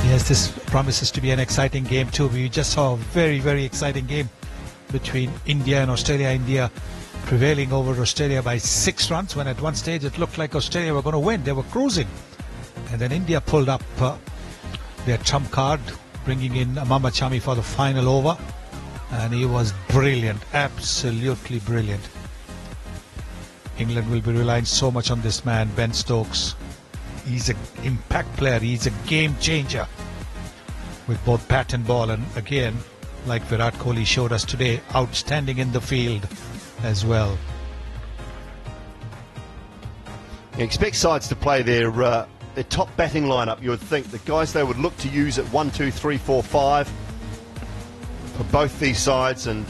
Yes, this promises to be an exciting game too. We just saw a very, very exciting game between India and Australia. India prevailing over Australia by 6 runs, when at one stage it looked like Australia were going to win. They were cruising. And then India pulled up their trump card, bringing in Mohammad Shami for the final over. And he was brilliant, absolutely brilliant. England will be relying so much on this man, Ben Stokes. He's an impact player, he's a game changer with both bat and ball, and again, like Virat Kohli showed us today, outstanding in the field as well. You expect sides to play their top batting lineup. You would think the guys they would look to use at 1, 2, 3, 4, 5 for both these sides, and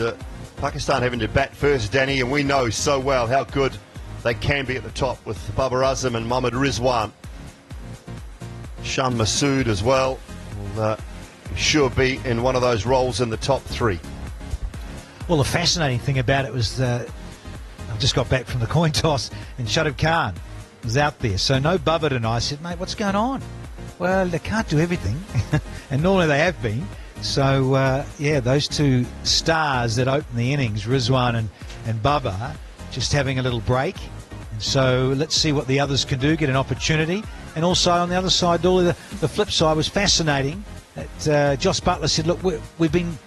Pakistan having to bat first, Danny, and we know so well how good they can be at the top with Babar Azam and Mohammad Rizwan. Shan Masood as well will sure be in one of those roles in the top 3. Well, the fascinating thing about it was I just got back from the coin toss and Shadab Khan was out there. So no Bubba tonight. I said, mate, what's going on? Well, they can't do everything. And normally they have been. So, yeah, those two stars that open the innings, Rizwan and Bubba, just having a little break. And so let's see what the others can do, get an opportunity. And also on the other side, the flip side was fascinating. That Jos Buttler said, look, we've been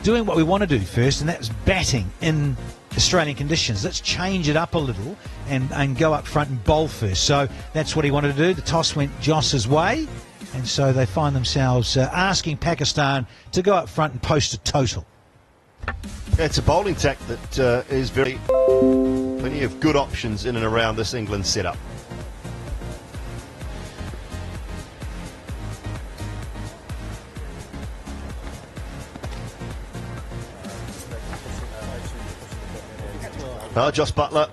doing what we want to do first, and that's batting in Australian conditions. Let's change it up a little and go up front and bowl first. So that's what he wanted to do. The toss went Jos's way, and so they find themselves asking Pakistan to go up front and post a total. Yeah, it's a bowling tack that is plenty of good options in and around this England setup. Jos Buttler,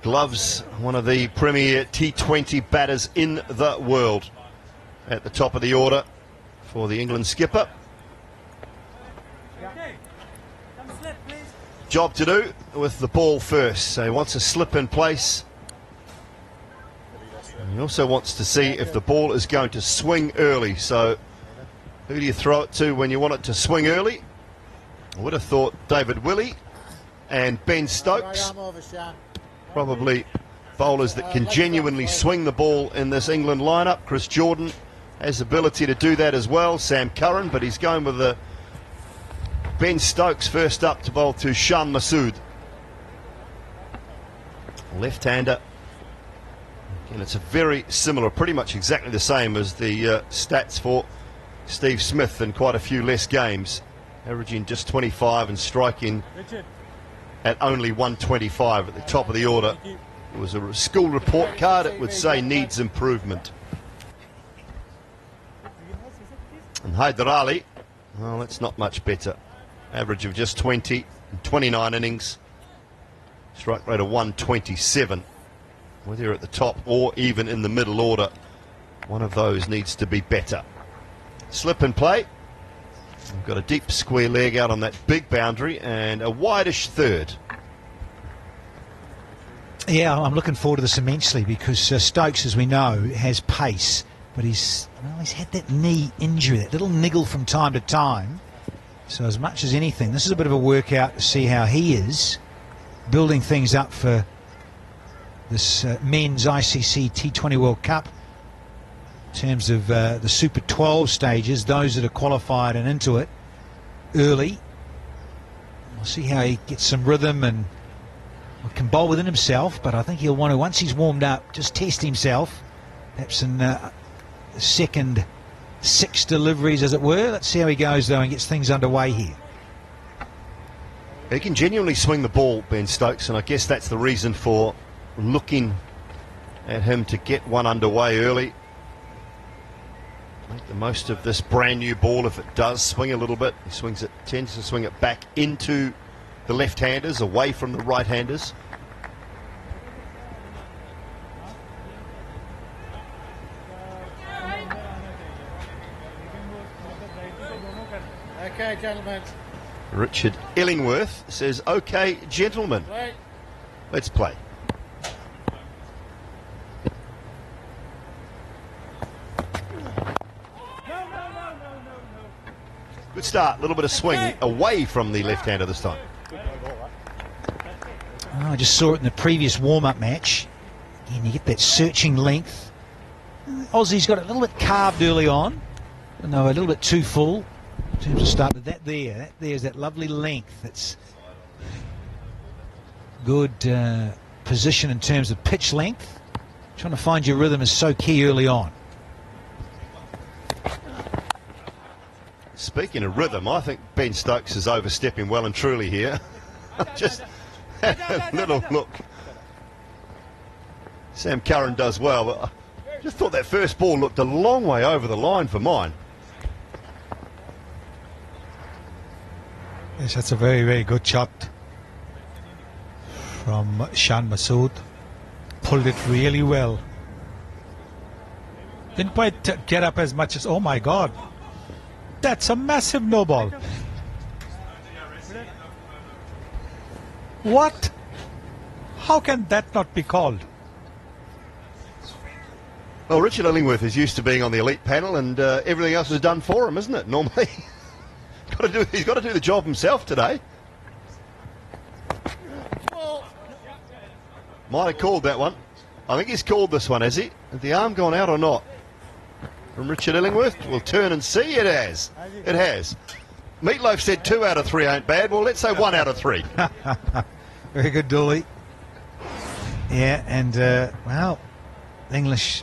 gloves one of the premier T20 batters in the world, at the top of the order for the England skipper. Job to do with the ball first, so he wants a slip in place. And he also wants to see if the ball is going to swing early. So who do you throw it to when you want it to swing early? I would have thought David Willey and Ben Stokes, probably bowlers that can genuinely swing the ball in this England lineup. Chris Jordan has the ability to do that as well. Sam Curran, but he's going with the Ben Stokes first up to bowl to Shan Masood. Left-hander. And it's a very similar, pretty much exactly the same as the stats for Steve Smith in quite a few less games, averaging just 25 and striking at only 125 at the top of the order. It was a school report card, it would say needs improvement. And Haider Ali, well, that's not much better. Average of just 20 in 29 innings. Strike rate of 127. Whether you're at the top or even in the middle order, one of those needs to be better. Slip and play. We've got a deep square leg out on that big boundary and a wideish third. Yeah, I'm looking forward to this immensely because Stokes, as we know, has pace, but he's had that knee injury, that little niggle from time to time. So as much as anything, this is a bit of a workout to see how he is building things up for this men's ICC T20 World Cup. In terms of the Super 12 stages, those that are qualified and into it early. We'll see how he gets some rhythm and can bowl within himself, but I think he'll want to, once he's warmed up, just test himself, perhaps in second 6 deliveries, as it were. Let's see how he goes, though, and gets things underway here. He can genuinely swing the ball, Ben Stokes, and I guess that's the reason for looking at him to get one underway early. Make the most of this brand new ball if it does swing a little bit. He swings it, tends to swing it back into the left-handers, away from the right-handers. Okay, gentlemen. Richard Illingworth says, okay, gentlemen, let's play. Good start. A little bit of swing away from the left-hander this time. Oh, I just saw it in the previous warm-up match. Again, you get that searching length. Aussie's got it a little bit carved early on. No, a little bit too full in terms of start. But that there's that lovely length. That's good position in terms of pitch length. Trying to find your rhythm is so key early on. Speaking of rhythm, I think Ben Stokes is overstepping well and truly here. Just had a little look. Sam Curran does well, but I just thought that first ball looked a long way over the line for mine. Yes, that's a very, very good shot from Shan Masood. Pulled it really well. Didn't quite get up as much as, oh my God. That's a massive no ball. What? How can that not be called? Well, Richard Illingworth is used to being on the elite panel, and everything else is done for him, isn't it? Normally, he's got to do the job himself today. Might have called that one. I think he's called this one, has he? Has the arm gone out or not? From Richard Illingworth, we'll turn and see. It has. It has. Meatloaf said 2 out of 3 ain't bad. Well, let's say 1 out of 3. Very good, Dooley. Yeah, and well, English